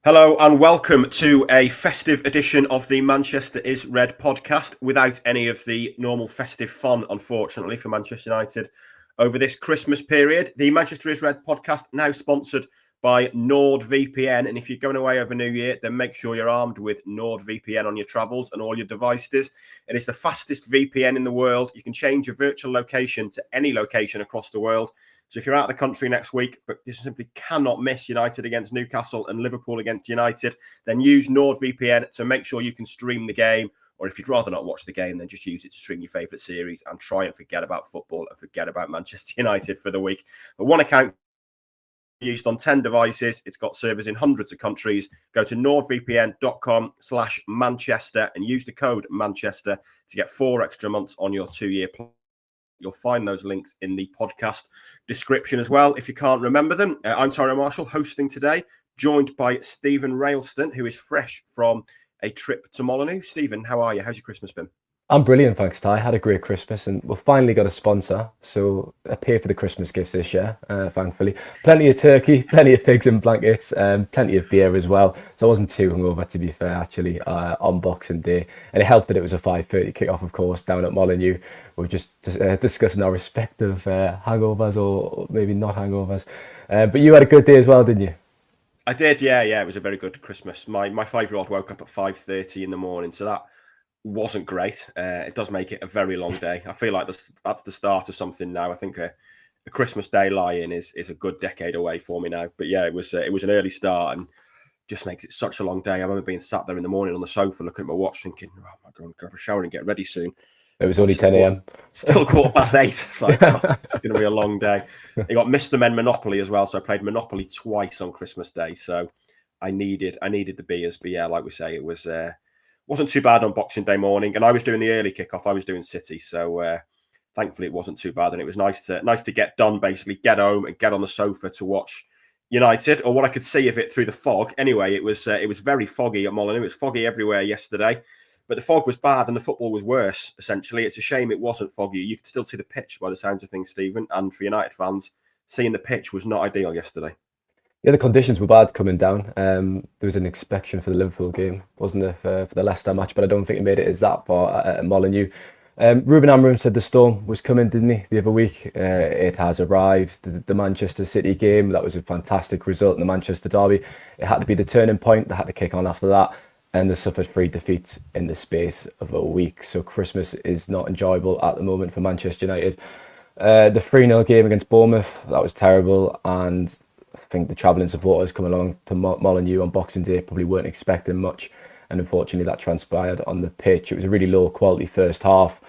Hello and welcome to a festive edition of the Manchester is Red podcast without any of the normal festive fun, unfortunately, for Manchester United over this Christmas period. The Manchester is Red podcast now sponsored by NordVPN. And if you're going away over New Year, then make sure you're armed with NordVPN on your travels and all your devices. It is the fastest VPN in the world. You can change your virtual location to any location across the world. So if you're out of the country next week, but you simply cannot miss United against Newcastle and Liverpool against United, then use NordVPN to make sure you can stream the game. Or if you'd rather not watch the game, then just use it to stream your favourite series and try and forget about football and forget about Manchester United for the week. But one account used on 10 devices. It's got servers in hundreds of countries. Go to nordvpn.com/Manchester and use the code Manchester to get 4 extra months on your 2-year plan. You'll find those links in the podcast description as well, if you can't remember them. I'm Tyrone Marshall, hosting today, joined by Steven Railston, who is fresh from a trip to Molineux. Steven, how are you? How's your Christmas been? I'm brilliant, thanks, Ty. Had a great Christmas, and we've finally got a sponsor, so I pay for the Christmas gifts this year, thankfully. Plenty of turkey, plenty of pigs and blankets, plenty of beer as well. So I wasn't too hungover, to be fair, actually, on Boxing Day. And it helped that it was a 5:30 kick-off, of course, down at Molineux. We were just discussing our respective hangovers or maybe not hangovers. But you had a good day as well, didn't you? I did, yeah. It was a very good Christmas. My 5-year-old woke up at 5:30 in the morning, so that wasn't great. It does make it a very long day. I feel like that's the start of something now. I think a Christmas Day lie-in is a good decade away for me now. But yeah, it was an early start and just makes it such a long day. I remember being sat there in the morning on the sofa looking at my watch thinking, oh, I'm going to grab a shower and get ready soon. It was only 10 a.m. Still 8:15. It's like, oh, it's going to be a long day. I got Mr. Men Monopoly as well. So I played Monopoly twice on Christmas Day. So I needed the beers. But yeah, like we say, it wasn't too bad on Boxing Day morning, and I was doing the early kickoff. I was doing City, so thankfully it wasn't too bad, and it was nice to get done. Basically, get home and get on the sofa to watch United, or what I could see of it through the fog. Anyway, it was very foggy at Molineux. It was foggy everywhere yesterday, but the fog was bad and the football was worse. Essentially, it's a shame it wasn't foggy. You could still see the pitch by the sounds of things, Stephen. And for United fans, seeing the pitch was not ideal yesterday. Yeah, the conditions were bad coming down. There was an inspection for the Liverpool game, wasn't there, for the Leicester match, but I don't think it made it as that far at Molineux. Ruben Amorim said the storm was coming, didn't he, the other week? It has arrived. The Manchester City game, that was a fantastic result in the Manchester derby. It had to be the turning point. They had to kick on after that, and they suffered 3 defeats in the space of a week. So Christmas is not enjoyable at the moment for Manchester United. The 3-0 game against Bournemouth, that was terrible, and I think the travelling supporters coming along to Molineux on Boxing Day probably weren't expecting much, and unfortunately that transpired on the pitch. It was a really low quality first half,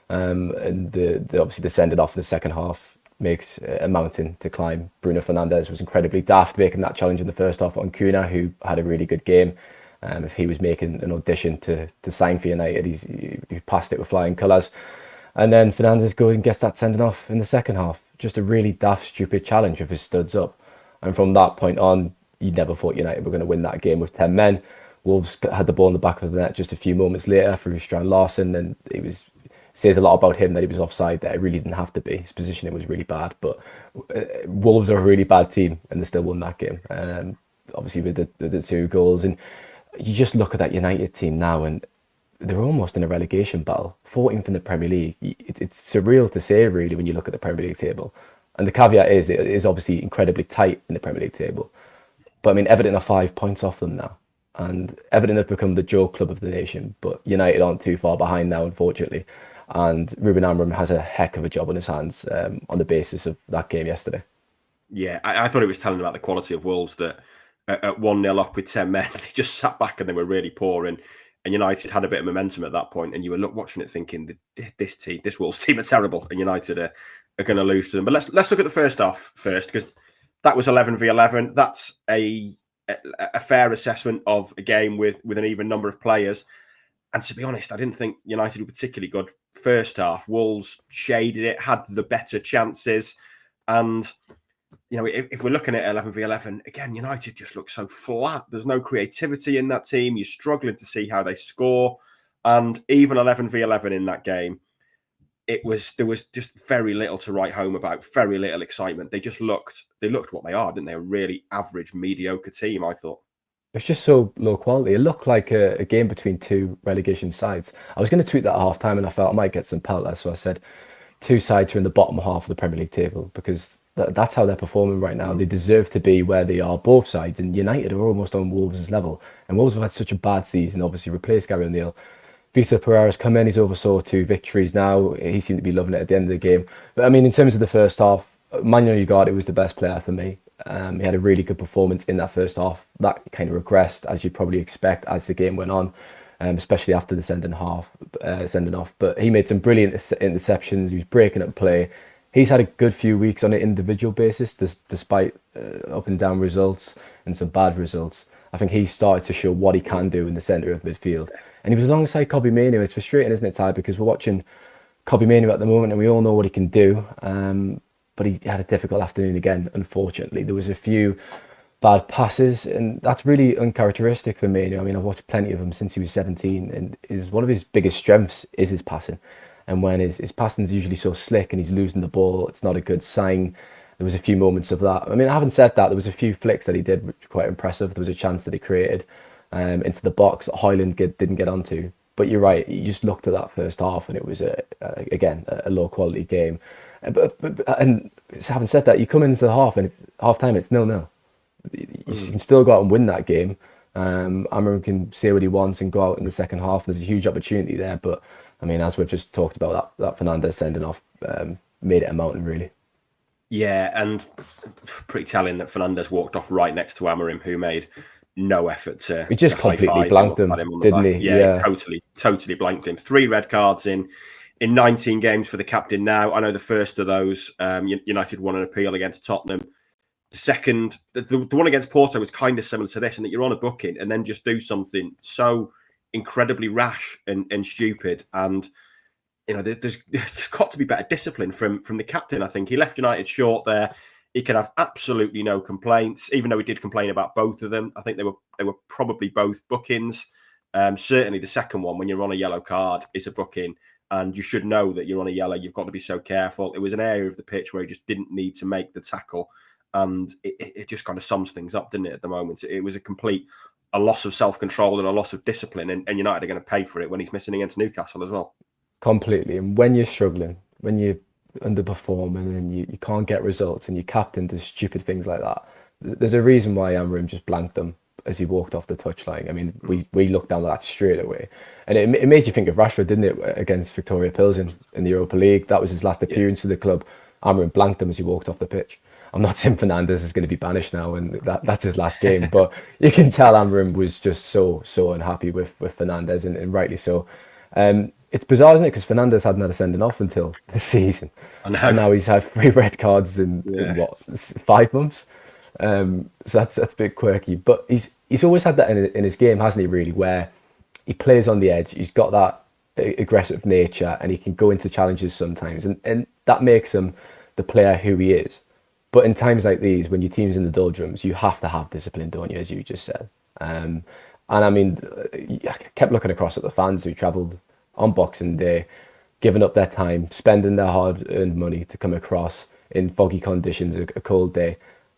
and the obviously the sending off in the second half makes a mountain to climb. Bruno Fernandes was incredibly daft making that challenge in the first half on Kuna, who had a really good game. If he was making an audition to sign for United, he passed it with flying colours. And then Fernandes goes and gets that sending off in the second half. Just a really daft, stupid challenge with his studs up. And from that point on, you never thought United were going to win that game with 10 men. Wolves had the ball in the back of the net just a few moments later through Steven Railston, and says a lot about him that he was offside there. It really didn't have to be. His positioning was really bad, but Wolves are a really bad team, and they still won that game. Obviously with the 2 goals, and you just look at that United team now, and they're almost in a relegation battle. 14th in the Premier League. It's surreal to say, really, when you look at the Premier League table. And the caveat is, it is obviously incredibly tight in the Premier League table. But I mean, Everton are 5 points off them now. And Everton have become the joke club of the nation. But United aren't too far behind now, unfortunately. And Ruben Amorim has a heck of a job on his hands on the basis of that game yesterday. Yeah, I thought it was telling about the quality of Wolves that at 1-0 up with 10 men, they just sat back and they were really poor. And United had a bit of momentum at that point, and you were watching it thinking, this Wolves team are terrible, and United are going to lose to them. But let's look at the first half first, because that was 11v11. That's a fair assessment of a game with an even number of players. And to be honest, I didn't think United were particularly good first half. Wolves shaded it, had the better chances, and if we're looking at 11v11, again, United just look so flat. There's no creativity in that team. You're struggling to see how they score. And even 11v11 in that game, there was just very little to write home about, very little excitement. They looked what they are, didn't they? A really average, mediocre team, I thought. It's just so low quality. It looked like a game between two relegation sides. I was going to tweet that at half time and I felt I might get some pelter. So I said, two sides are in the bottom half of the Premier League table because that's how they're performing right now. They deserve to be where they are, both sides. And United are almost on Wolves' level. And Wolves have had such a bad season, obviously replaced Gary O'Neill. Visa Pereira's come in, he's oversaw 2 victories now. He seemed to be loving it at the end of the game. But I mean, in terms of the first half, Man Utd was the best player for me. He had a really good performance in that first half. That kind of regressed, as you'd probably expect, as the game went on, especially after the sending off. But he made some brilliant interceptions. He was breaking up play. He's had a good few weeks on an individual basis, despite up and down results and some bad results. I think he started to show what he can do in the centre of midfield. And he was alongside Kobbie Mainoo. It's frustrating, isn't it, Ty? Because we're watching Kobbie Mainoo at the moment and we all know what he can do. But he had a difficult afternoon again, unfortunately. There was a few bad passes, and that's really uncharacteristic for Mainoo. I mean, I've watched plenty of him since he was 17, and one of his biggest strengths is his passing. And when his passing is usually so slick and he's losing the ball, it's not a good sign. There was a few moments of that. I mean, having said that, there was a few flicks that he did, which were quite impressive. There was a chance that he created into the box that Hoyland didn't get onto. But you're right, you just looked at that first half and it was, again, a low-quality game. And having said that, you come into the half and half time, it's 0-0. You can still go out and win that game. Amorim can say what he wants and go out in the second half. There's a huge opportunity there, but I mean, as we've just talked about, that Fernandes sending off made it a mountain, really. Yeah, and pretty telling that Fernandes walked off right next to Amorim, who made no effort to. He just completely blanked him, didn't he? Yeah, totally blanked him. 3 red cards in 19 games for the captain now. I know the first of those, United won an appeal against Tottenham. The second, the one against Porto was kind of similar to this, in that you're on a booking and then just do something so incredibly rash and stupid. And there's got to be better discipline from the captain. I think he left United short there. He can have absolutely no complaints, even though he did complain about both of them. I think they were probably both bookings. Certainly the second one, when you're on a yellow card, is a booking, and you should know that you're on a yellow. You've got to be so careful. It was an area of the pitch where he just didn't need to make the tackle, and it just kind of sums things up, didn't it? At the moment, it was a loss of self-control and a loss of discipline, and United are going to pay for it when he's missing against Newcastle as well. Completely. And when you're struggling, when you're underperforming and you can't get results and your captain does stupid things like that, there's a reason why Amorim just blanked them as he walked off the touchline. I mean, we looked down that straight away. And it made you think of Rashford, didn't it, against Victoria Pilsen in the Europa League? That was his last appearance for the club. Amorim blanked them as he walked off the pitch. I'm not saying Fernandes is going to be banished now and that's his last game, but you can tell Amorim was just so unhappy with Fernandes, and rightly so. It's bizarre, isn't it? Because Fernandes hadn't had a sending off until this season. And now he's had 3 red cards in what, 5 months? So that's a bit quirky. But he's always had that in his game, hasn't he, really, where he plays on the edge. He's got that aggressive nature and he can go into challenges sometimes. And that makes him the player who he is. But in times like these, when your team's in the doldrums, you have to have discipline, don't you, as you just said. And I mean, I kept looking across at the fans who travelled on Boxing Day, giving up their time, spending their hard-earned money to come across in foggy conditions, a cold day,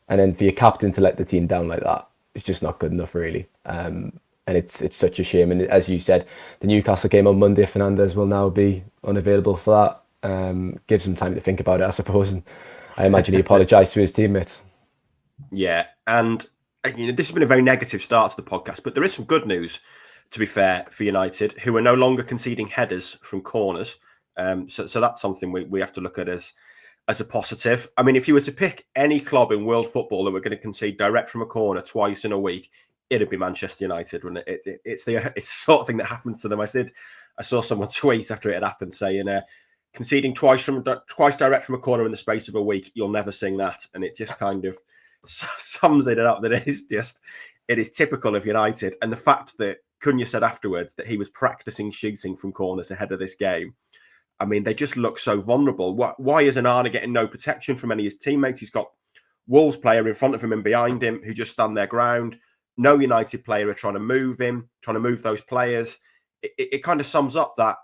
and then for your captain to let the team down like that, it's just not good enough, really. And it's such a shame. And as you said, the Newcastle game on Monday, Fernandes will now be unavailable for that. Gives him time to think about it, I suppose. And I imagine he apologised to his teammates. Yeah, and this has been a very negative start to the podcast, but there is some good news, to be fair, for United, who are no longer conceding headers from corners. So that's something we have to look at as a positive. I mean, if you were to pick any club in world football that were going to concede direct from a corner twice in a week, it'd be Manchester United, wouldn't it? It's the sort of thing that happens to them. I saw someone tweet after it had happened saying, conceding twice direct from a corner in the space of a week, you'll never sing that. And it just kind of sums it up that it is typical of United. And the fact that Cunha said afterwards that he was practicing shooting from corners ahead of this game. I mean, they just look so vulnerable. Why is Onana getting no protection from any of his teammates? He's got Wolves player in front of him and behind him who just stand their ground. No United player are trying to move him, trying to move those players. It kind of sums up that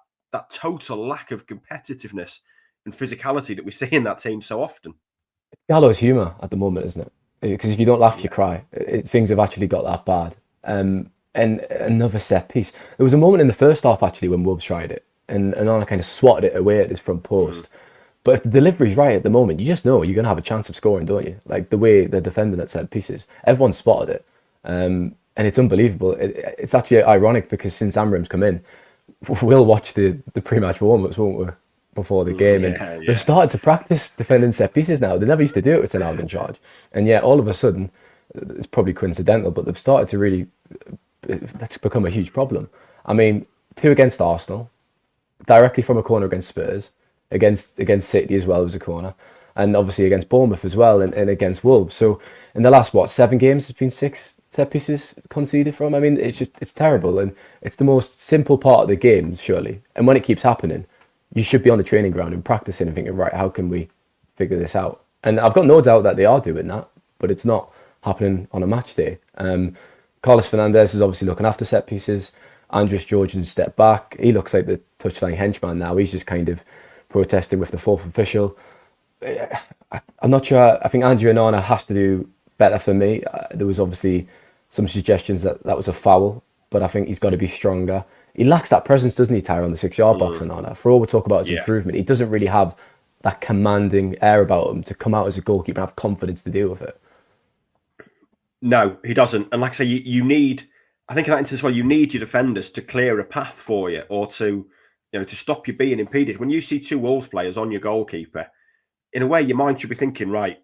total lack of competitiveness and physicality that we see in that team so often. Gallows humour at the moment, isn't it? Because if you don't laugh, you cry. Things have actually got that bad. And another set piece. There was a moment in the first half actually when Wolves tried it, and Onana kind of swatted it away at his front post. But if the delivery's right at the moment, you just know you're going to have a chance of scoring, don't you? Like the way they're defending at set pieces. Everyone spotted it. And it's unbelievable. It's actually ironic because since Amorim's come in, we'll watch the pre-match warm-ups, won't we, before the game. And they've started to practice defending set pieces now. They never used to do it with Ten Hag in charge. And yet all of a sudden, it's probably coincidental, but they've started to really, that's become a huge problem. I mean, 2 against Arsenal, directly from a corner against Spurs, against City as well as a corner, and obviously against Bournemouth as well, and against Wolves. So in the last 7 games, there's been 6 set pieces conceded from. I mean, it's terrible, and it's the most simple part of the game, surely. And when it keeps happening, you should be on the training ground and practicing and thinking, right, how can we figure this out? And I've got no doubt that they are doing that, but it's not happening on a match day. Carlos Fernandes is obviously looking after set pieces. Andres Georgian stepped back. He looks like the touchline henchman now. He's just kind of protesting with the 4th official. I'm not sure. I think Andrew Onana has to do better for me. There was obviously some suggestions that was a foul, but I think he's got to be stronger. He lacks that presence, doesn't he, Tyrone, on the 6-yard box, Onana? For all we talk about his improvement, he doesn't really have that commanding air about him to come out as a goalkeeper and have confidence to deal with it. No, he doesn't. And like I say, you need, I think in that instance as well, you need your defenders to clear a path for you, or to stop you being impeded. When you see 2 Wolves players on your goalkeeper, in a way, your mind should be thinking, right,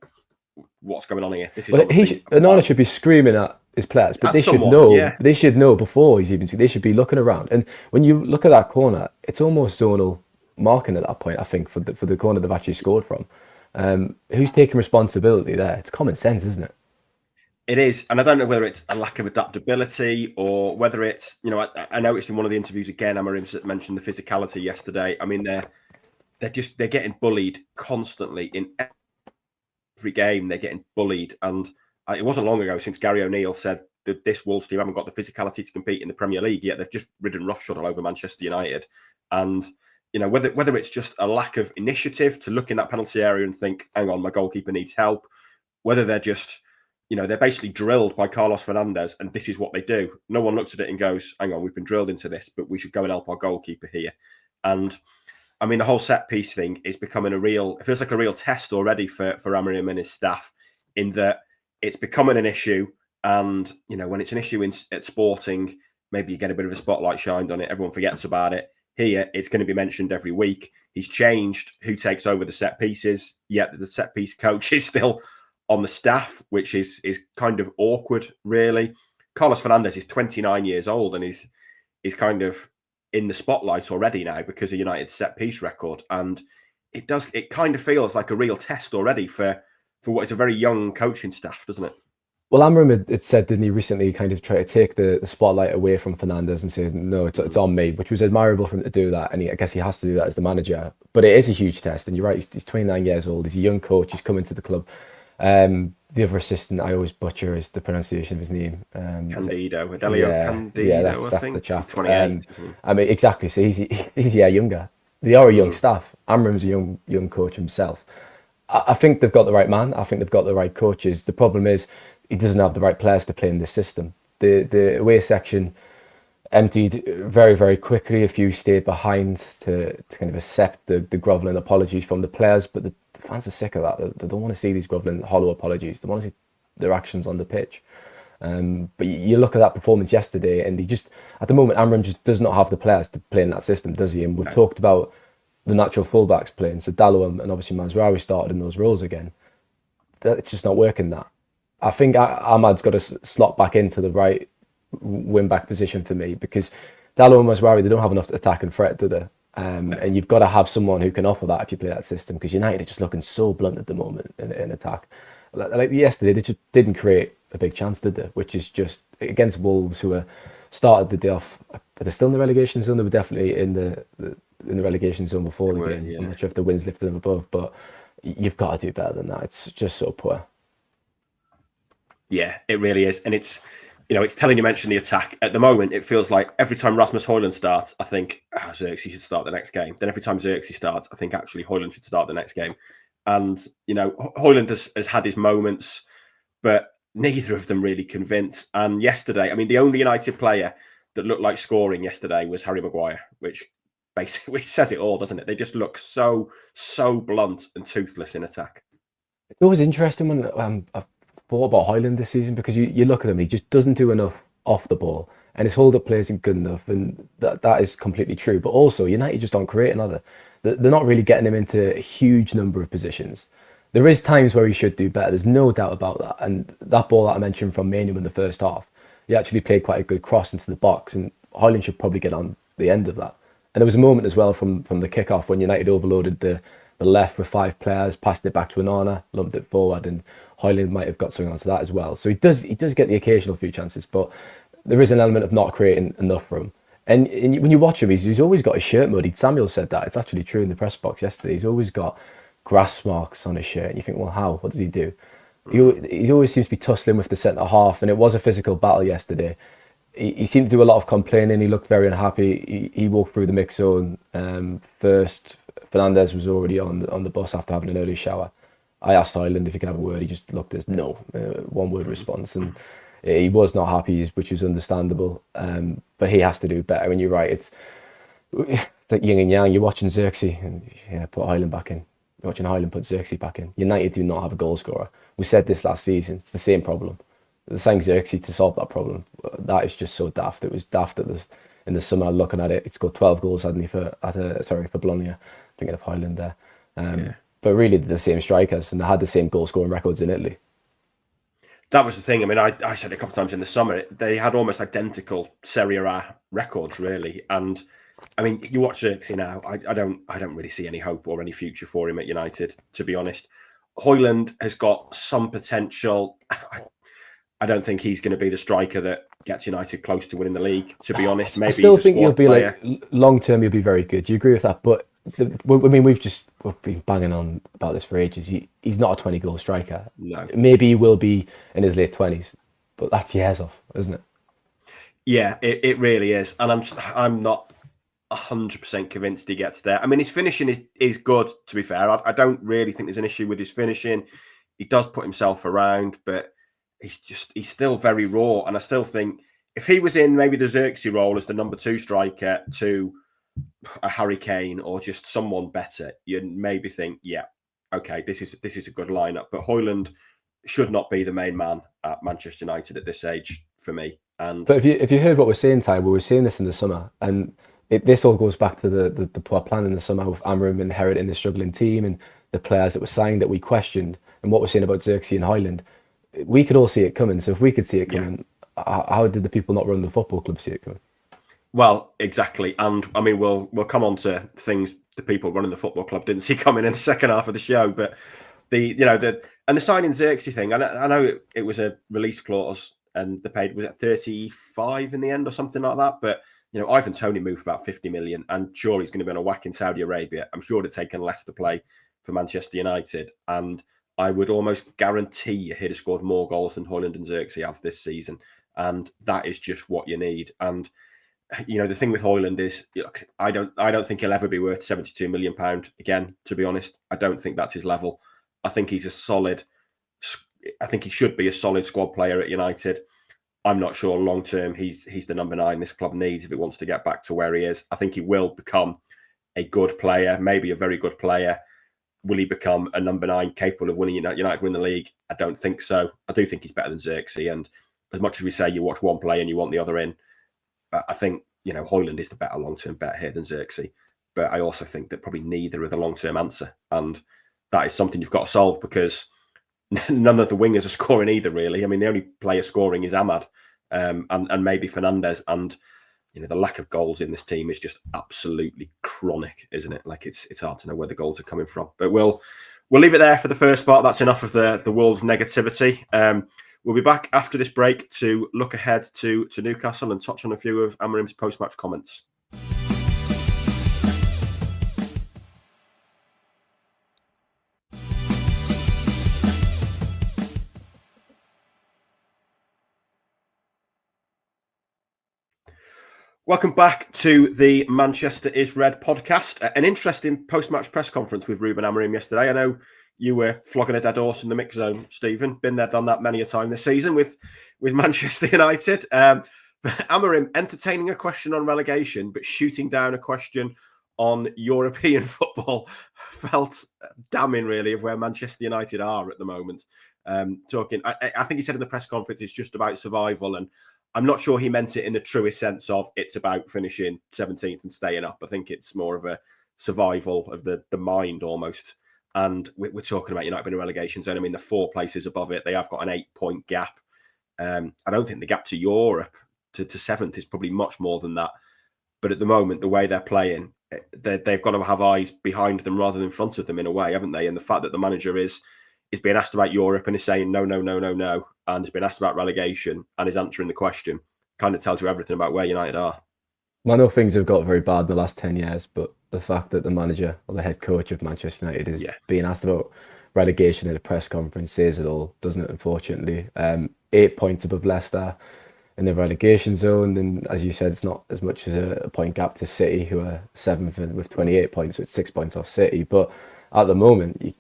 what's going on here? This is Onana should be screaming at his players, but they should know. They should know before he's even. They should be looking around. And when you look at that corner, it's almost zonal marking at that point. I think for the corner they've actually scored from. Who's taking responsibility there? It's common sense, isn't it? It is, and I don't know whether it's a lack of adaptability or whether it's, I noticed in one of the interviews again, Amorim mentioned the physicality yesterday. I mean, they're getting bullied constantly in every game. They're getting bullied, and it wasn't long ago since Gary O'Neill said that this Wolves team haven't got the physicality to compete in the Premier League, yet they've just ridden roughshod all over Manchester United. And whether it's just a lack of initiative to look in that penalty area and think, hang on, my goalkeeper needs help, whether they're just they're basically drilled by Carlos Fernandes, and this is what they do. No one looks at it and goes, hang on, we've been drilled into this, but we should go and help our goalkeeper here. And I mean, the whole set piece thing is becoming it feels like a real test already for Amorim and his staff, in that it's becoming an issue. And, when it's an issue at Sporting, maybe you get a bit of a spotlight shined on it. Everyone forgets about it. Here, it's going to be mentioned every week. He's changed who takes over the set pieces, yet the set piece coach is still on the staff, which is kind of awkward, really. Carlos Fernandes is 29 years old and is kind of in the spotlight already now because of United's set piece record, and it kind of feels like a real test already for what is a very young coaching staff, doesn't it? Well, Amorim had said, didn't he, recently, kind of try to take the spotlight away from Fernandes and say, no, it's on me, which was admirable for him to do that. And I guess he has to do that as the manager. But it is a huge test. And you're right, he's 29 years old. He's a young coach. He's coming to the club. The other assistant, I always butcher is the pronunciation of his name. Candido. Candido, yeah, that's the chap. 28. I mean, exactly. So he's younger. They are a young staff. Amorim's a young coach himself. I think they've got the right man. I think they've got the right coaches. The problem is he doesn't have the right players to play in this system. The away section emptied very, very quickly. A few stayed behind to kind of accept the grovelling apologies from the players, but the fans are sick of that. They don't want to see these grovelling, hollow apologies. They want to see their actions on the pitch. But you look at that performance yesterday, and at the moment, Amorim just does not have the players to play in that system, does he? And we've talked about the natural fullbacks playing. So Dalot and obviously Mazraoui started in those roles again. It's just not working that. I think Ahmad's got to slot back into the right wing-back position for me, because Dalot and Mazraoui, they don't have enough attack and threat, do they? And you've got to have someone who can offer that if you play that system, because United are just looking so blunt at the moment in attack. Like yesterday, they just didn't create a big chance, did they? Which is just against Wolves, who started the day off. Are they still in the relegation zone? They were definitely in the relegation zone before the game. Yeah. I'm not sure if the wins lifted them above, but you've got to do better than that. It's just so poor. Yeah, it really is. And it's telling you mention the attack. At the moment, it feels like every time Rasmus Højlund starts, I think Xerxes should start the next game. Then every time Xerxes starts, I think actually Højlund should start the next game. And, Højlund has had his moments, but neither of them really convinced. And yesterday, I mean, the only United player that looked like scoring yesterday was Harry Maguire, which basically says it all, doesn't it? They just look so blunt and toothless in attack. It's always interesting when I've thought about Højlund this season, because you look at him, he just doesn't do enough off the ball, and his hold-up play isn't good enough, and that is completely true. But also, United just aren't creating either. They're not really getting him into a huge number of positions. There is times where he should do better. There's no doubt about that. And that ball that I mentioned from Manu in the first half, he actually played quite a good cross into the box, and Højlund should probably get on the end of that. And there was a moment as well from the kickoff when United overloaded the left with 5 players, passed it back to Onana, lumped it forward, and Højlund might have got something onto that as well. So he does get the occasional few chances, but there is an element of not creating enough for him. And when you watch him, he's always got his shirt muddied. Samuel said that. It's actually true in the press box yesterday. He's always got grass marks on his shirt, and you think, well, how? What does he do? He always seems to be tussling with the centre half, and it was a physical battle yesterday. He seemed to do a lot of complaining. He looked very unhappy. He walked through the mix zone first. Fernandes was already on the bus after having an early shower. I asked Højlund if he could have a word. He just looked as no, one word response, and he was not happy, which was understandable. But he has to do better. And you're right, it's like yin and yang. You're watching Xerxes and put Højlund back in. You're watching Højlund put Xerxes back in. United do not have a goal scorer. We said this last season. It's the same problem. They're saying Xerxes to solve that problem. That is just so daft. It was daft in the summer looking at it. He scored 12 goals, hadn't he, for Bologna. Thinking of Højlund there. But really they're the same strikers, and they had the same goal scoring records in Italy. That was the thing. I mean, I said it a couple of times in the summer, they had almost identical Serie A records, really. And I mean, you watch Xerxes now, I don't really see any hope or any future for him at United, to be honest. Højlund has got some potential. I don't think he's going to be the striker that gets United close to winning the league, to be honest. Maybe I still think he'll be player. Like long term. He'll be very good. Do you agree with that? But I mean, we've been banging on about this for ages. He's not a 20-goal striker. No. Maybe he will be in his late 20s, but that's years off, isn't it? Yeah, it really is, and I'm not 100% convinced he gets there. I mean, his finishing is good, to be fair. I don't really think there's an issue with his finishing. He does put himself around, but he's still very raw. And I still think if he was in maybe the Xerxes role as the number 2 striker to a Harry Kane or just someone better, you'd maybe think, yeah, okay, this is a good lineup. But Højlund should not be the main man at Manchester United at this age for me. But if you heard what we're saying, Ty, we were saying this in the summer, and this all goes back to the poor plan in the summer with Amorim inheriting the struggling team and the players that were signed that we questioned, and what we're saying about Xerxes and Højlund. We could all see it coming. So if we could see it coming, how did the people not run the football club see it coming? Well, exactly. And I mean, we'll come on to things the people running the football club didn't see coming in the second half of the show. But the signing Xerxes thing, I know it was a release clause and the paid was at 35 in the end or something like that. But Ivan Toney moved for about 50 million, and surely he's going to be on a whack in Saudi Arabia. I'm sure it'd taken less to play for Manchester United, and I would almost guarantee he'd have scored more goals than Højlund and Xerxes have this season, and that is just what you need. And the thing with Højlund is, I don't think he'll ever be worth £72 million again. To be honest, I don't think that's his level. I think he's I think he should be a solid squad player at United. I'm not sure long term he's the number 9 this club needs if it wants to get back to where he is. I think he will become a good player, maybe a very good player. Will he become a number 9 capable of winning United win the league? I don't think so. I do think he's better than Xerxes. And as much as we say you watch one play and you want the other in, I think, Højlund is the better long-term bet here than Xerxes. But I also think that probably neither are the long-term answer. And that is something you've got to solve, because none of the wingers are scoring either, really. I mean, the only player scoring is Ahmad and maybe Fernandes. And the lack of goals in this team is just absolutely chronic, isn't it? Like it's hard to know where the goals are coming from. But we'll leave it there for the first part. That's enough of the Wolves negativity. We'll be back after this break to look ahead to Newcastle and touch on a few of Amorim's post-match comments. Welcome back to the Manchester is Red podcast. An interesting post-match press conference with Ruben Amorim yesterday. I know you were flogging a dead horse in the mix zone, Stephen. Been there, done that many a time this season with Manchester United. Amorim entertaining a question on relegation, but shooting down a question on European football felt damning, really, of where Manchester United are at the moment. I think he said in the press conference it's just about survival, and I'm not sure he meant it in the truest sense of it's about finishing 17th and staying up. I think it's more of a survival of the mind almost. And we're talking about United being in relegation zone. I mean, the 4 places above it, they have got an 8-point gap. I don't think the gap to Europe, to 7th, is probably much more than that. But at the moment, the way they're playing, they've got to have eyes behind them rather than in front of them in a way, haven't they? And the fact that the manager is being asked about Europe and is saying no, and has been asked about relegation and is answering the question, kind of tells you everything about where United are. I know things have got very bad in the last 10 years, but the fact that the manager or the head coach of Manchester United is being asked about relegation at a press conference says it all, doesn't it, unfortunately? 8 points above Leicester in the relegation zone, and as you said, it's not as much as a point gap to City, who are 7th with 28 points, so it's 6 points off City. But at the moment,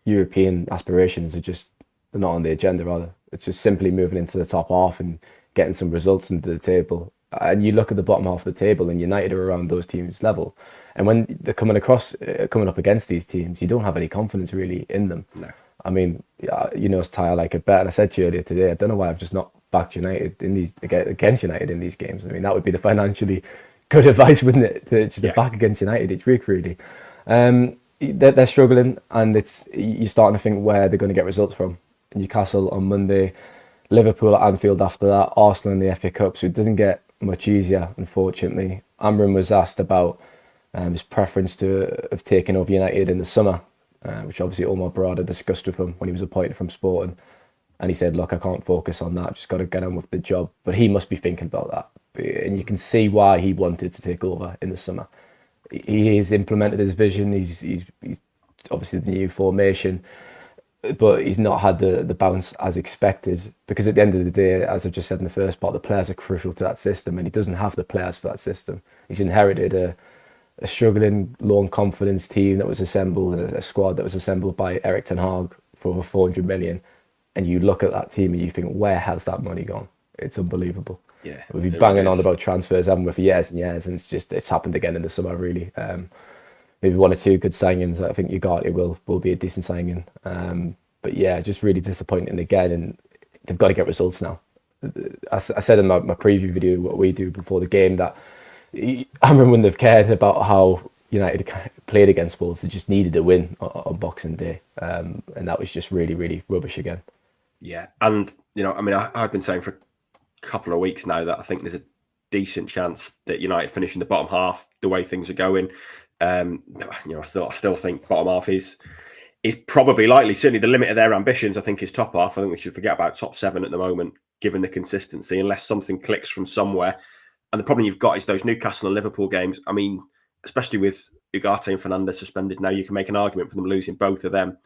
European aspirations they're not on the agenda, rather. It's just simply moving into the top half and getting some results into the table. And you look at the bottom half of the table, and United are around those teams' level. And when they're coming up against these teams, you don't have any confidence really in them. No. I mean, as Ty, I like it better. And I said to you earlier today, I don't know why I've just not backed United against United in these games. I mean, that would be the financially good advice, wouldn't it? To back against United each week, really. They're struggling, and you're starting to think where they're going to get results from. Newcastle on Monday, Liverpool at Anfield after that, Arsenal in the FA Cup, so it doesn't get much easier, unfortunately. Amorim was asked about his preference of taking over United in the summer, which obviously Omar Barada discussed with him when he was appointed from Sporting, and he said, look, I can't focus on that, I've just got to get on with the job. But he must be thinking about that, and you can see why he wanted to take over in the summer. He has implemented his vision, he's obviously the new formation, but he's not had the bounce as expected, because at the end of the day, as I've just said in the first part, the players are crucial to that system, and he doesn't have the players for that system. He's inherited a struggling, low on confidence team that was assembled, a squad that was assembled by Erik ten Hag for over 400 million, and you look at that team and you think, where has that money gone? It's unbelievable. Yeah, we've been banging on about transfers, haven't we, for years and years, and it's happened again in the summer, really. Maybe 1 or 2 good signings. I think Ugarte will be a decent signing. But yeah, just really disappointing again, and they've got to get results now. I said in my preview video, what we do before the game, that Amorim wouldn't have cared about how United played against Wolves. They just needed a win on Boxing Day, and that was just really, really rubbish again. Yeah, and I've been saying for a couple of weeks now that I think there's a decent chance that United finish in the bottom half the way things are going. I still think bottom half is probably likely. Certainly the limit of their ambitions, I think, is top half. I think we should forget about top 7 at the moment, given the consistency, unless something clicks from somewhere. And the problem you've got is those Newcastle and Liverpool games. I mean, especially with Ugarte and Fernandes suspended now, you can make an argument for them losing both of them.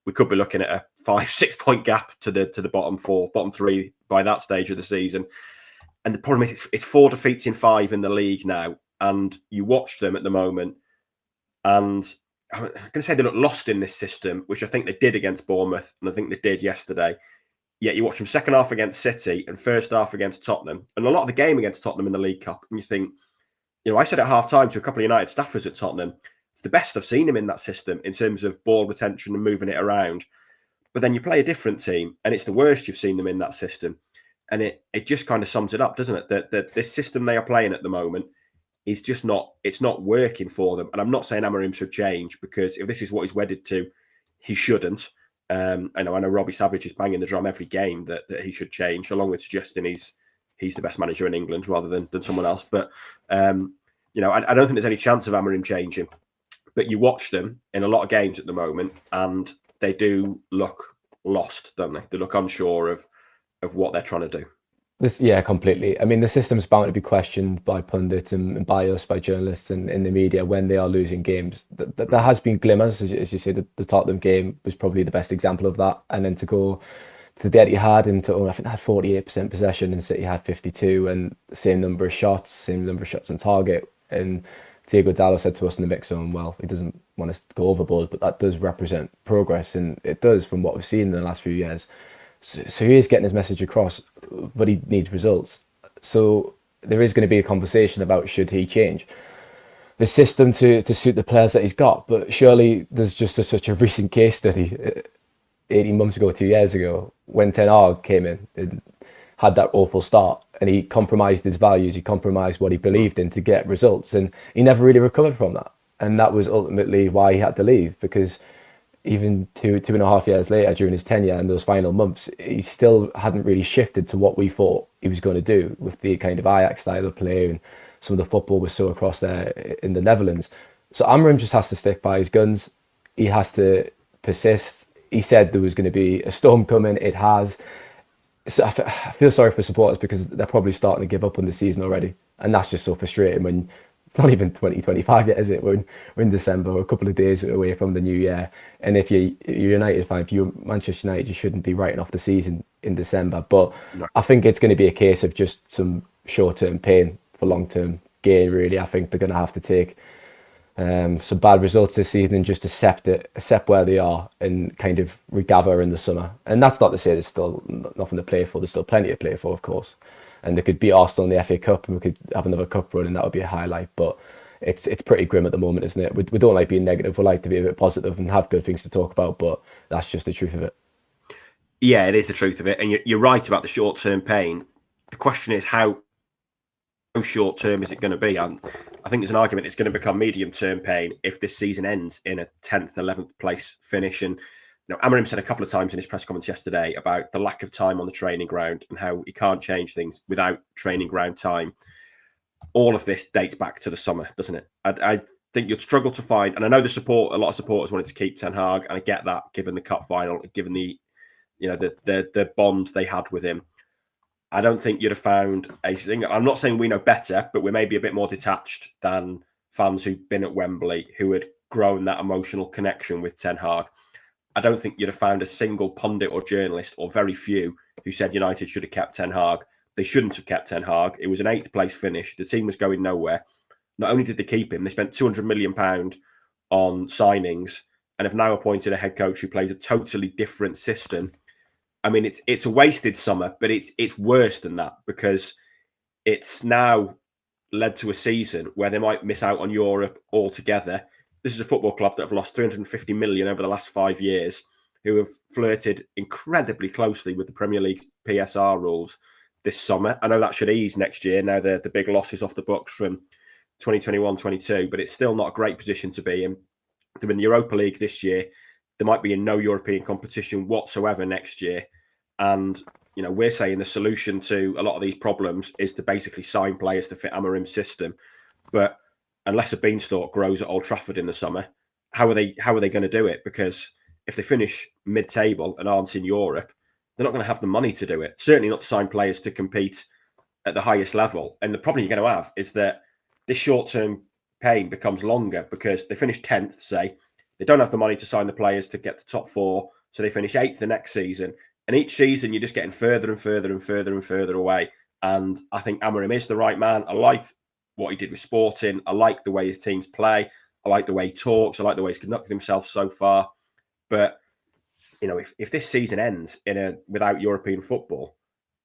We could be looking at a 5-6 point gap to the bottom 3 by that stage of the season. And the problem is it's 4 defeats in 5 in the league now. And you watch them at the moment, and I'm going to say they look lost in this system, which I think they did against Bournemouth, and I think they did yesterday. Yet you watch them second half against City and first half against Tottenham, and a lot of the game against Tottenham in the League Cup, and you think, I said at half time to a couple of United staffers at Tottenham, it's the best I've seen him in that system in terms of ball retention and moving it around. But then you play a different team, and it's the worst you've seen them in that system. And it just kind of sums it up, doesn't it? That this system they are playing at the moment is just not working for them. And I'm not saying Amorim should change, because if this is what he's wedded to, he shouldn't. I know Robbie Savage is banging the drum every game that he should change, along with suggesting he's the best manager in England rather than someone else. But I don't think there's any chance of Amorim changing. But you watch them in a lot of games at the moment, and they do look lost, don't they? They look unsure of what they're trying to do. Completely. I mean, the system's bound to be questioned by pundits and by us, by journalists and in the media when they are losing games. There has been glimmers, as you say. The Tottenham game was probably the best example of that. And then to go to the Etihad I think they had 48% possession and City had 52, and the same number of shots on target. And Diego Dallo said to us in the mix zone, well, he doesn't want us to go overboard, but that does represent progress, and it does from what we've seen in the last few years. So he is getting his message across, but he needs results. So there is going to be a conversation about should he change the system to suit the players that he's got. But surely there's just such a recent case study 18 months ago, 2 years ago, when Ten Hag came in and had that awful start, and he compromised his values, he compromised what he believed in to get results, and he never really recovered from that. And that was ultimately why he had to leave, because even two and a half years later, during his tenure and those final months, he still hadn't really shifted to what we thought he was going to do with the kind of Ajax style of play, and some of the football was so across there in the Netherlands. So Amorim just has to stick by his guns. He has to persist. He said there was going to be a storm coming. It has. So I feel sorry for supporters, because they're probably starting to give up on the season already. And that's just so frustrating when it's not even 2025 yet, is it? We're in December, we're a couple of days away from the new year. And if you're United fan, if you're Manchester United, you shouldn't be writing off the season in December. But no. I think it's going to be a case of just some short-term pain for long-term gain, really. I think they're going to have to take some bad results this season and just accept where they are, and kind of regather in the summer. And that's not to say there's still nothing to play for. There's still plenty to play for, of course. And they could beat Arsenal in the FA Cup, and we could have another cup run, and that would be a highlight. But it's pretty grim at the moment, isn't it? We don't like being negative. We like to be a bit positive and have good things to talk about, but that's just the truth of it. Yeah, it is the truth of it. And you're right about the short-term pain. The question is, how short-term is it going to be? And I think there's an argument it's going to become medium-term pain if this season ends in a 10th, 11th place finish. And Amorim said a couple of times in his press comments yesterday about the lack of time on the training ground and how he can't change things without training ground time. All of this dates back to the summer, doesn't it? I think you'd struggle to find, and I know a lot of supporters wanted to keep Ten Hag, and I get that, given the cup final, given the bond they had with him. I don't think you'd have found a single. I'm not saying we know better, but we're maybe a bit more detached than fans who've been at Wembley, who had grown that emotional connection with Ten Hag. I don't think you'd have found a single pundit or journalist, or very few, who said United should have kept Ten Hag. They shouldn't have kept Ten Hag. It was an 8th place finish. The team was going nowhere. Not only did they keep him, they spent £200 million on signings and have now appointed a head coach who plays a totally different system. I mean, it's a wasted summer, but it's worse than that, because it's now led to a season where they might miss out on Europe altogether. This is a football club that have lost 350 million over the last 5 years, who have flirted incredibly closely with the Premier League PSR rules this summer. I know that should ease next year. Now the big losses off the books from 2021-22, but it's still not a great position to be in. They're in the Europa League this year. They might be in no European competition whatsoever next year. And, we're saying the solution to a lot of these problems is to basically sign players to fit Amorim's system. But unless a beanstalk grows at Old Trafford in the summer, how are they going to do it? Because if they finish mid-table and aren't in Europe, they're not going to have the money to do it. Certainly not to sign players to compete at the highest level. And the problem you're going to have is that this short-term pain becomes longer, because they finish 10th, say. They don't have the money to sign the players to get to top 4, so they finish 8th the next season. And each season, you're just getting further and further and further and further away. And I think Amorim is the right man. I like what he did with Sporting. I like the way his teams play. I like the way he talks. I like the way he's conducted himself so far. But, if this season ends without European football,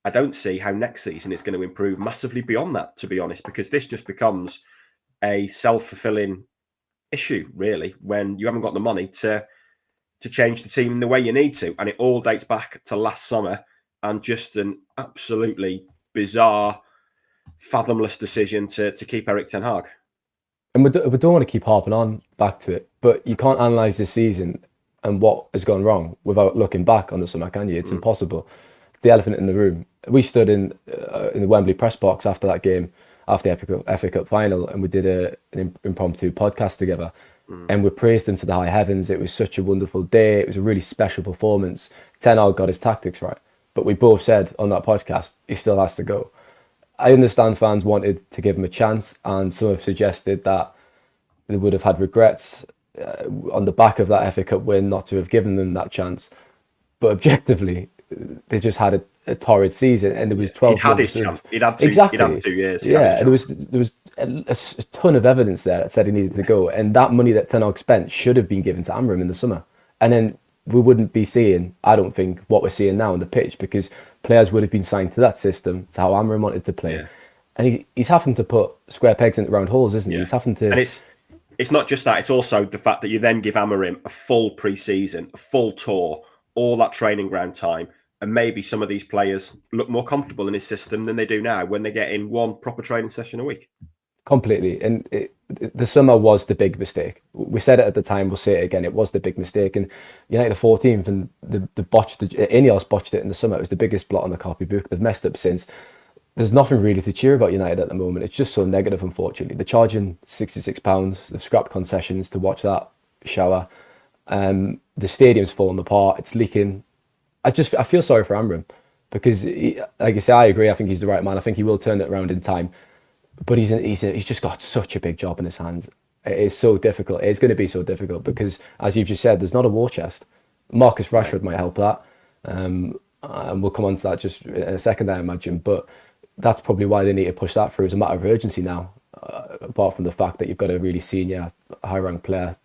I don't see how next season is going to improve massively beyond that, to be honest, because this just becomes a self-fulfilling issue, really, when you haven't got the money to change the team in the way you need to. And it all dates back to last summer and just an absolutely bizarre, fathomless decision to keep Erik Ten Hag. And we don't want to keep harping on back to it, but you can't analyse this season and what has gone wrong without looking back on the summer, can you? It's impossible. It's the elephant in the room. We stood in the Wembley press box after that game, after the FA Cup final, and we did an impromptu podcast together. And we praised him to the high heavens. It was such a wonderful day. It was a really special performance. Ten Hag got his tactics right. But we both said on that podcast, he still has to go. I understand fans wanted to give him a chance, and some have suggested that they would have had regrets on the back of that FA Cup win not to have given them that chance. But objectively, they just had a torrid season, and there was 12 He'd had months his of chance. He'd had two, exactly. He'd had 2 years. Yeah, and there was a ton of evidence there that said he needed to go, and that money that Ten Hag spent should have been given to Amorim in the summer, and then we wouldn't be seeing, I don't think, what we're seeing now on the pitch, because players would have been signed to that system, to how Amorim wanted to play, and he's having to put square pegs into round holes, isn't he? He's having to, and it's not just that; it's also the fact that you then give Amorim a full pre-season, a full tour, all that training ground time. And maybe some of these players look more comfortable in his system than they do now when they get in one proper training session a week. Completely. And the summer was the big mistake. We said it at the time, we'll say it again, it was the big mistake. And United are 14th, and Ineos botched it in the summer. It was the biggest blot on the copybook. They've messed up since. There's nothing really to cheer about United at the moment. It's just so negative, unfortunately. They're charging £66. They've scrapped concessions to watch that shower. The stadium's falling apart. It's leaking. I feel sorry for Amorim, because, like I say, I agree. I think he's the right man. I think he will turn it around in time. But he's just got such a big job in his hands. It is so difficult. It's going to be so difficult because, as you've just said, there's not a war chest. Marcus Rashford might help that. And we'll come on to that just in a second, I imagine. But that's probably why they need to push that through as a matter of urgency now, apart from the fact that you've got a really senior, high-ranked player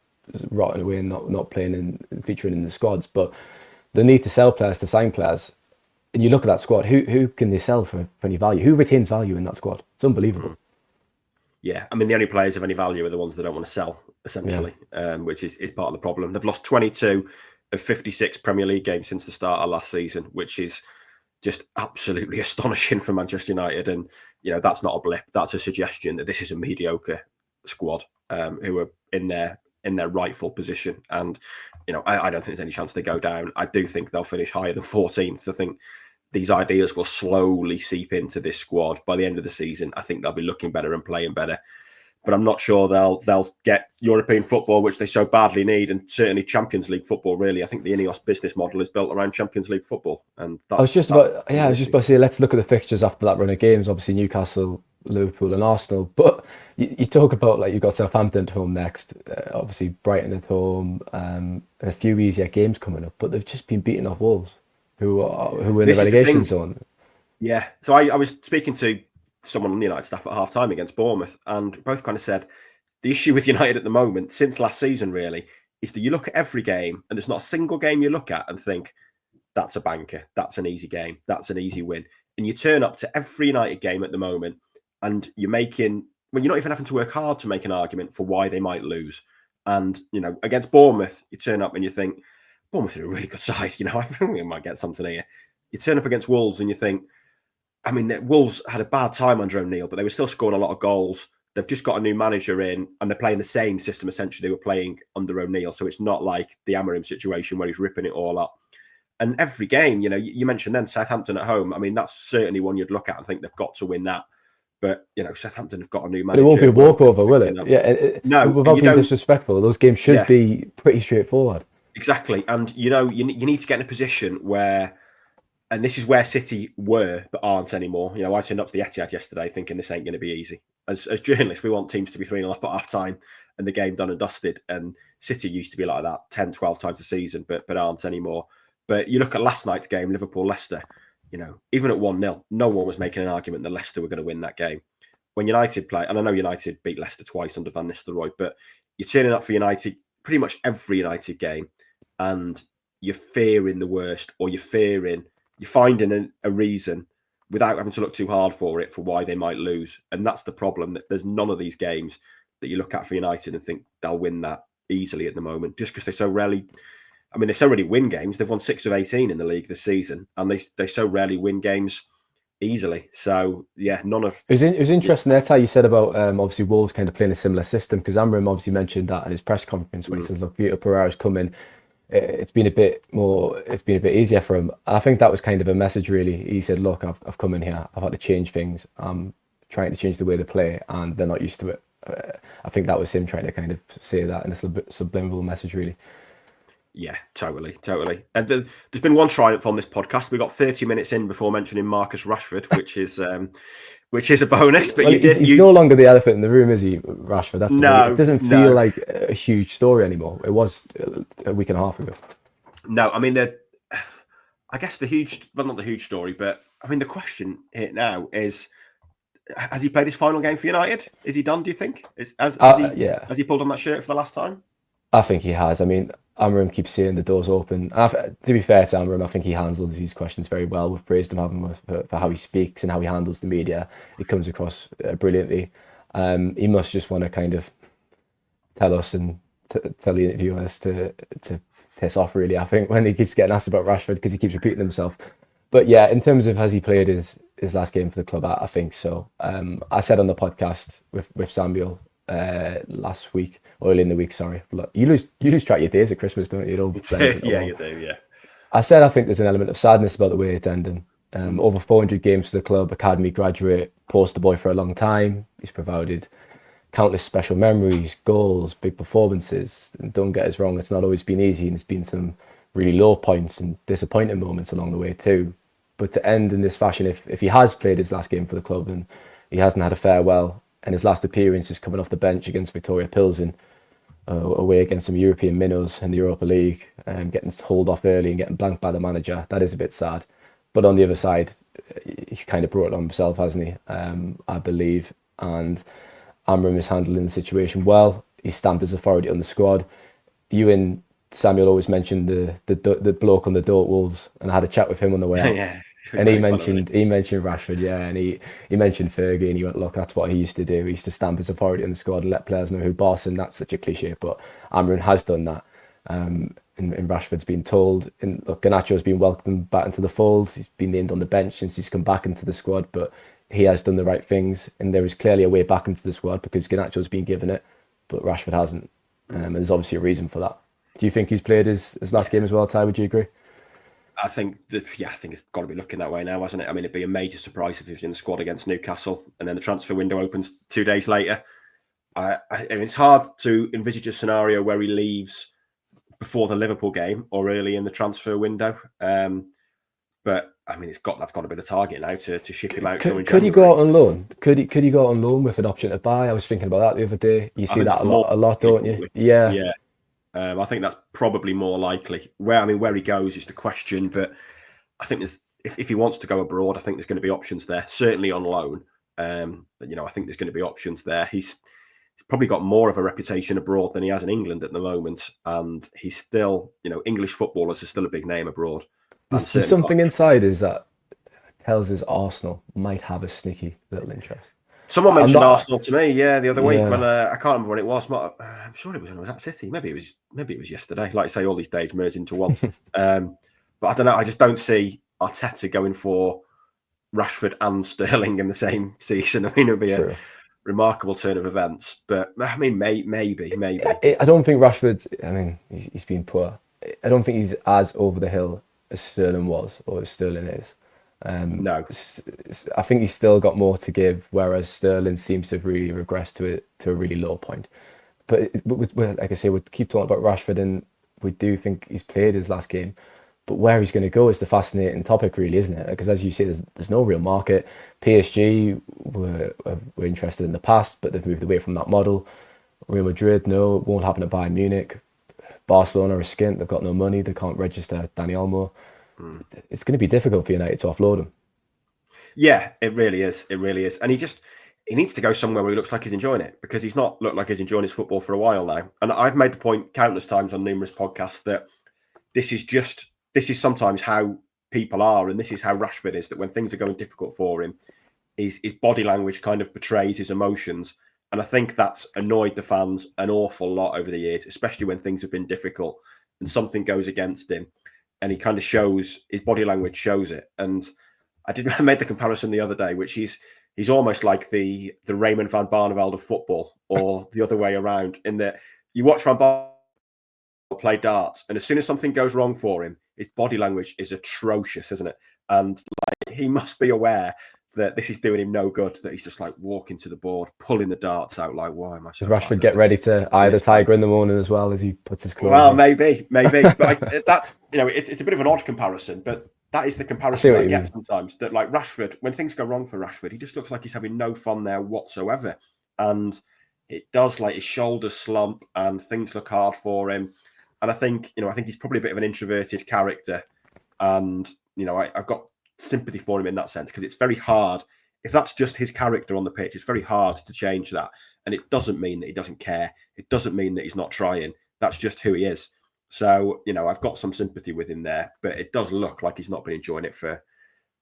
rotting away and not playing and featuring in the squads. But they need to sell players to sign players. And you look at that squad, who can they sell for any value? Who retains value in that squad? It's unbelievable. Yeah, I mean, the only players of any value are the ones that don't want to sell, essentially, which is part of the problem. They've lost 22 of 56 Premier League games since the start of last season, which is just absolutely astonishing for Manchester United. And, that's not a blip. That's a suggestion that this is a mediocre squad who are in their rightful position. And, I don't think there's any chance they go down. I do think they'll finish higher than 14th. I think these ideas will slowly seep into this squad by the end of the season. I think they'll be looking better and playing better. But I'm not sure they'll get European football, which they so badly need, and certainly Champions League football, really. I think the Ineos business model is built around Champions League football. And I was just about to say, let's look at the fixtures after that run of games. Obviously, Newcastle, Liverpool and Arsenal. But you talk about, like, you've got Southampton at home next, obviously Brighton at home, a few easier games coming up. But they've just been beating off Wolves, who are in the relegation zone. Yeah. So I was speaking to someone on the United staff at half-time against Bournemouth, and both kind of said the issue with United at the moment, since last season really, is that you look at every game and there's not a single game you look at and think, that's a banker, that's an easy game, that's an easy win. And you turn up to every United game at the moment and you're not even having to work hard to make an argument for why they might lose. And, against Bournemouth, you turn up and you think, Bournemouth are a really good side, I think we might get something here. You turn up against Wolves and you think, I mean, Wolves had a bad time under O'Neill, but they were still scoring a lot of goals. They've just got a new manager in, and they're playing the same system, essentially, they were playing under O'Neill. So it's not like the Amorim situation where he's ripping it all up. And every game, you mentioned then Southampton at home. I mean, that's certainly one you'd look at and think they've got to win that. But, Southampton have got a new manager. But it won't be a walkover, will it? Yeah. No. Without being disrespectful, those games should be pretty straightforward. Exactly. And, you need to get in a position where, and this is where City were, but aren't anymore. I turned up to the Etihad yesterday thinking this ain't going to be easy. As journalists, we want teams to be 3-0 up at half-time and the game done and dusted. And City used to be like that 10, 12 times a season, but aren't anymore. But you look at last night's game, Liverpool-Leicester, even at 1-0, no one was making an argument that Leicester were going to win that game. When United play, and I know United beat Leicester twice under Van Nistelrooy, but you're turning up for United pretty much every United game and you're fearing the worst, or you're finding a reason without having to look too hard for it for why they might lose. And that's the problem, that there's none of these games that you look at for United and think they'll win that easily at the moment, just because they so rarely win games. They've won 6 of 18 in the league this season, and they so rarely win games easily. So, none of... It was interesting there, Ty, you said about obviously Wolves kind of playing a similar system, because Amorim obviously mentioned that in his press conference when he says, look, Vitor Pereira's coming. It's been a bit easier for him. I think that was kind of a message, really. He said, look, I've come in here, I've had to change things. I'm trying to change the way they play, and they're not used to it. I think that was him trying to kind of say that in a subliminal message, really. Yeah, totally. And there's been one triumph on this podcast. We got 30 minutes in before mentioning Marcus Rashford, which is a bonus. But he's no longer the elephant in the room, is he, Rashford? That's it doesn't feel like a huge story anymore. It was a week and a half ago. No, I mean, I guess not the huge story, but I mean, the question here now is, has he played his final game for United? Is he done, do you think? Has he pulled on that shirt for the last time? I think he has. I mean, Amorim keeps saying the door's open. To be fair to Amorim, I think he handles these questions very well. We've praised him for how he speaks and how he handles the media. It comes across brilliantly. He must just want to kind of tell us and tell the interviewers to piss off, really, I think, when he keeps getting asked about Rashford, because he keeps repeating himself. But yeah, in terms of has he played his last game for the club, I think so. I said on the podcast with Samuel last week, early in the week, sorry. Look, you lose track of your days at Christmas, don't you? It all blends into Yeah, one. you do, yeah. I said I think there's an element of sadness about the way it's ending. Over 400 games for the club, academy graduate, poster boy for a long time. He's provided countless special memories, goals, big performances. And don't get us wrong, it's not always been easy, and it's been some really low points and disappointing moments along the way too. But to end in this fashion, if he has played his last game for the club and he hasn't had a farewell, and his last appearance is coming off the bench against Victoria Pilsen, away against some European minnows in the Europa League, getting hauled off early and getting blanked by the manager, that is a bit sad. But on the other side, he's kind of brought it on himself, hasn't he? I believe. And Amorim is handling the situation well. He's stamped his authority on the squad. You and Samuel always mentioned the bloke on the door at Wolves, and I had a chat with him on the way out. Yeah. And he mentioned Rashford, yeah, and he mentioned Fergie, and he went, look, that's what he used to do. He used to stamp his authority on the squad and let players know who boss, and that's such a cliche, but Amorim has done that. And Rashford's been told, and look, Garnacho's been welcomed back into the fold. He's been named on the bench since he's come back into the squad, but he has done the right things, and there is clearly a way back into the squad because Garnacho's been given it, but Rashford hasn't. And there's obviously a reason for that. Do you think he's played his last game as well, Ty? Would you agree? I think it's got to be looking that way now, hasn't it? I mean, it'd be a major surprise if he was in the squad against Newcastle, and then the transfer window opens 2 days later. I mean, it's hard to envisage a scenario where he leaves before the Liverpool game or early in the transfer window. But I mean, that's got to be the target now to ship him out. Could he go out on loan? Could he go out on loan with an option to buy? I was thinking about that the other day. You see that a lot, don't you? Yeah. Yeah. I think that's probably more likely. Where he goes is the question, but I think if he wants to go abroad, I think there's going to be options there. Certainly on loan. I think there's going to be options there. He's probably got more of a reputation abroad than he has in England at the moment, and he's still, English footballers are still a big name abroad. There's something inside us that tells us Arsenal might have a sneaky little interest. Someone mentioned Arsenal to me, the other week when I can't remember when it was. I'm sure it was when I was at City. Maybe it was yesterday. Like I say, all these days merge into one. But I don't know. I just don't see Arteta going for Rashford and Sterling in the same season. I mean, it'd be a remarkable turn of events. But I mean, maybe. I don't think Rashford. I mean, he's been poor. I don't think he's as over the hill as Sterling was or as Sterling is. No, I think he's still got more to give, whereas Sterling seems to have really regressed to a really low point. But like I say, we keep talking about Rashford, and we do think he's played his last game. But where he's going to go is the fascinating topic, really, isn't it? Because as you say, there's no real market. PSG were interested in the past, but they've moved away from that model. Real Madrid, no, it won't happen at Bayern Munich. Barcelona are skint. They've got no money. They can't register Dani Olmo. It's going to be difficult for United to offload him. Yeah, it really is. And he needs to go somewhere where he looks like he's enjoying it, because he's not looked like he's enjoying his football for a while now. And I've made the point countless times on numerous podcasts that this is sometimes how people are, and this is how Rashford is, that when things are going difficult for him, his body language kind of betrays his emotions. And I think that's annoyed the fans an awful lot over the years, especially when things have been difficult and something goes against him. And he kind of shows, his body language shows it. And I made the comparison the other day, which he's almost like the Raymond van Barneveld of football, or the other way around, in that you watch Van Barneveld play darts, and as soon as something goes wrong for him, his body language is atrocious, isn't it? And he must be aware that this is doing him no good, that he's just walking to the board, pulling the darts out, why am I so Does Rashford get ready to eye the tiger in the morning as well as he puts his clothes on? Maybe. But that's, it's a bit of an odd comparison, but that is the comparison I get sometimes. That Rashford, when things go wrong for Rashford, he just looks like he's having no fun there whatsoever. And it does, his shoulders slump and things look hard for him. And I think he's probably a bit of an introverted character. And, I've got sympathy for him in that sense, because it's very hard. If that's just his character on the pitch, it's very hard to change that. And it doesn't mean that he doesn't care. It doesn't mean that he's not trying. That's just who he is. So, I've got some sympathy with him there, but it does look like he's not been enjoying it for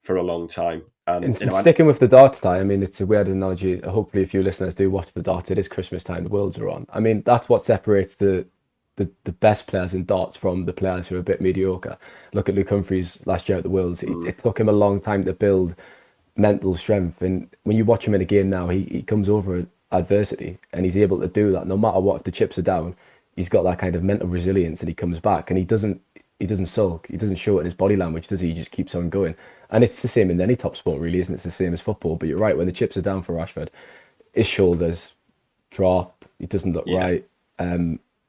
a long time. And sticking with the darts tie, I mean, it's a weird analogy. Hopefully, if you listeners do watch the darts, it is Christmas time, the worlds are on. I mean, that's what separates the best players in darts from the players who are a bit mediocre. Look at Luke Humphries last year at the Worlds. It took him a long time to build mental strength. And when you watch him in a game now, he comes over adversity and he's able to do that. No matter what, if the chips are down, he's got that kind of mental resilience and he comes back and he doesn't sulk. He doesn't show it in his body language, does he? He just keeps on going. And it's the same in any top sport, really, isn't it? It's the same as football. But you're right, when the chips are down for Rashford, his shoulders drop. He doesn't look right.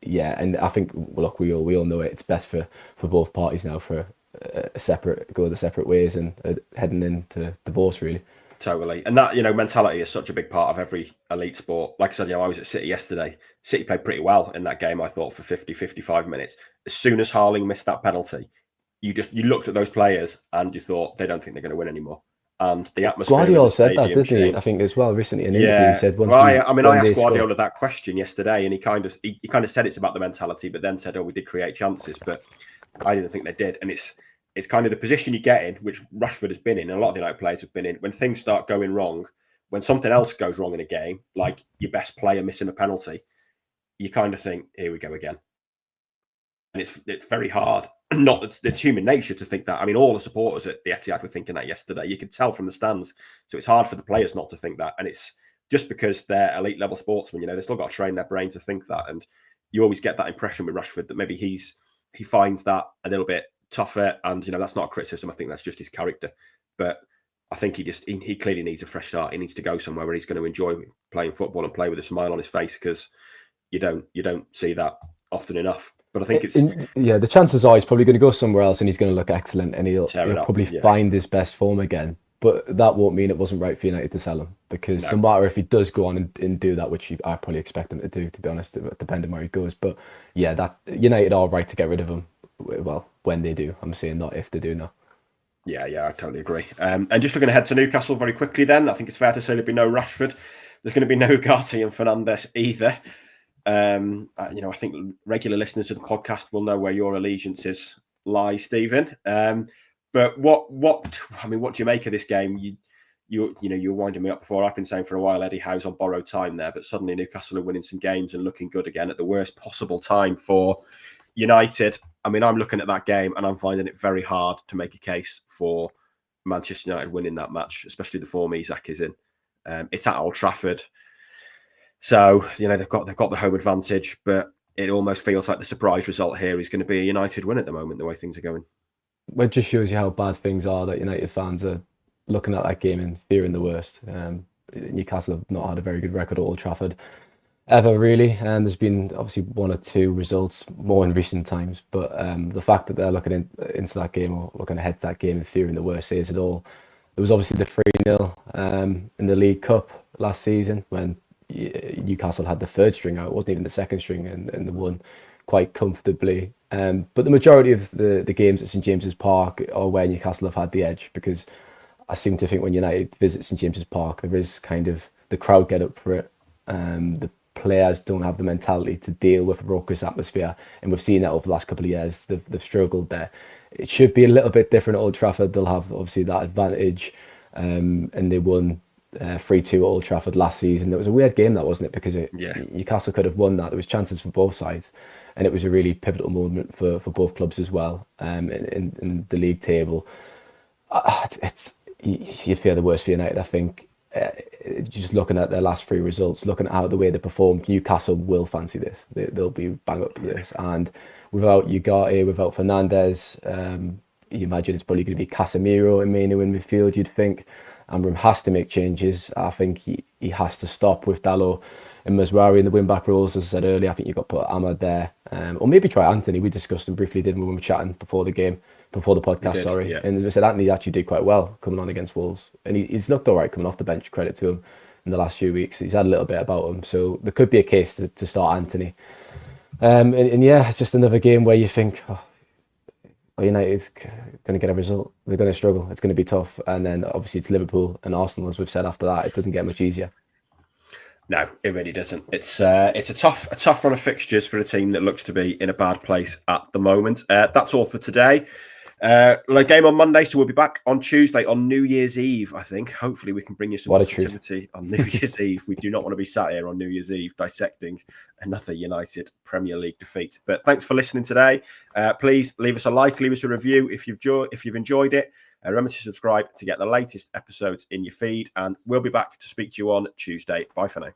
Yeah, and I think, look, we all know it. It's best for both parties now for a separate go the separate ways and heading into divorce, really. Totally. And that, mentality is such a big part of every elite sport. Like I said, I was at City yesterday. City played pretty well in that game, I thought, for 50, 55 minutes. As soon as Harling missed that penalty, you looked at those players and you thought, they don't think they're going to win anymore. And the atmosphere. Guardiola said that, didn't he? I think as well recently in an interview. He said, I asked Guardiola that question yesterday, and he kind of said it's about the mentality, but then said, "Oh, we did create chances, but I didn't think they did." And it's kind of the position you get in, which Rashford has been in, and a lot of the United players have been in, when things start going wrong, when something else goes wrong in a game, like your best player missing a penalty, you kind of think, "Here we go again." And it's very hard. It's human nature to think that. I mean, all the supporters at the Etihad were thinking that yesterday. You could tell from the stands. So it's hard for the players not to think that. And it's just because they're elite level sportsmen, they've still got to train their brain to think that. And you always get that impression with Rashford that maybe he finds that a little bit tougher. And, that's not a criticism. I think that's just his character. But I think he clearly needs a fresh start. He needs to go somewhere where he's going to enjoy playing football and play with a smile on his face, because you don't see that often enough. But I think the chances are he's probably going to go somewhere else and he's going to look excellent and he'll probably find his best form again. But that won't mean it wasn't right for United to sell him, because no matter if he does go on and do that, which I probably expect him to do, to be honest, depending where he goes. But yeah, that United are right to get rid of him. Well, when they do, I'm saying not if they do now. Yeah, I totally agree. And just looking ahead to Newcastle very quickly then, I think it's fair to say there'll be no Rashford. There's going to be no Ugarte and Fernandes either. I think regular listeners of the podcast will know where your allegiances lie, Stephen. But what do you make of this game? You were winding me up before. I've been saying for a while Eddie Howe's on borrowed time there, but suddenly Newcastle are winning some games and looking good again at the worst possible time for United. I mean, I'm looking at that game and I'm finding it very hard to make a case for Manchester United winning that match, especially the form Isak is in. It's at Old Trafford. So, they've got the home advantage, but it almost feels like the surprise result here is going to be a United win at the moment, the way things are going. Well, it just shows you how bad things are, that United fans are looking at that game and fearing the worst. Newcastle have not had a very good record at Old Trafford ever, really. And there's been obviously one or two results more in recent times. But the fact that they're looking into that game or looking ahead to that game and fearing the worst says it all. There was obviously the 3-0 in the League Cup last season when Newcastle had the third string out. It wasn't even the second string, and they won quite comfortably. But the majority of the games at St James's Park are where Newcastle have had the edge, because I seem to think when United visit St James's Park, there is kind of the crowd get up for it. The players don't have the mentality to deal with a raucous atmosphere, and we've seen that over the last couple of years. They've struggled there. It should be a little bit different at Old Trafford. They'll have obviously that advantage, and they won 3-2 at Old Trafford last season. It was a weird game, that wasn't it? Because Newcastle could have won that. There was chances for both sides, and it was a really pivotal moment for both clubs as well. In the league table, you fear the worst for United. I think just looking at their last three results, looking at how the way they performed, Newcastle will fancy this. They'll be bang up for this, and without Ugarte, without Fernandes, you imagine it's probably going to be Casemiro and Mainu in midfield. You'd think. Amorim has to make changes. I think he has to stop with Dalot and Mazraoui in the wing-back roles. As I said earlier, I think you've got to put Ahmad there. Or maybe try Anthony. We discussed him briefly, didn't we, when we were chatting before the podcast, Yeah. And we said Anthony actually did quite well coming on against Wolves. And he's looked all right coming off the bench, credit to him, in the last few weeks. He's had a little bit about him. So there could be a case to start Anthony. And yeah, it's just another game where you think, oh, United going to get a result. They're going to struggle. It's going to be tough. And then obviously it's Liverpool and Arsenal, as we've said after that. It doesn't get much easier. No, it really doesn't. It's a tough run of fixtures for a team that looks to be in a bad place at the moment. That's all for today. Game on Monday, so we'll be back on Tuesday on New Year's Eve, I think. Hopefully we can bring you some positivity on New Year's Eve. We do not want to be sat here on New Year's Eve dissecting another United Premier League defeat. But thanks for listening today. Please leave us a like, leave us a review if you've enjoyed it. Remember to subscribe to get the latest episodes in your feed, and we'll be back to speak to you on Tuesday. Bye for now.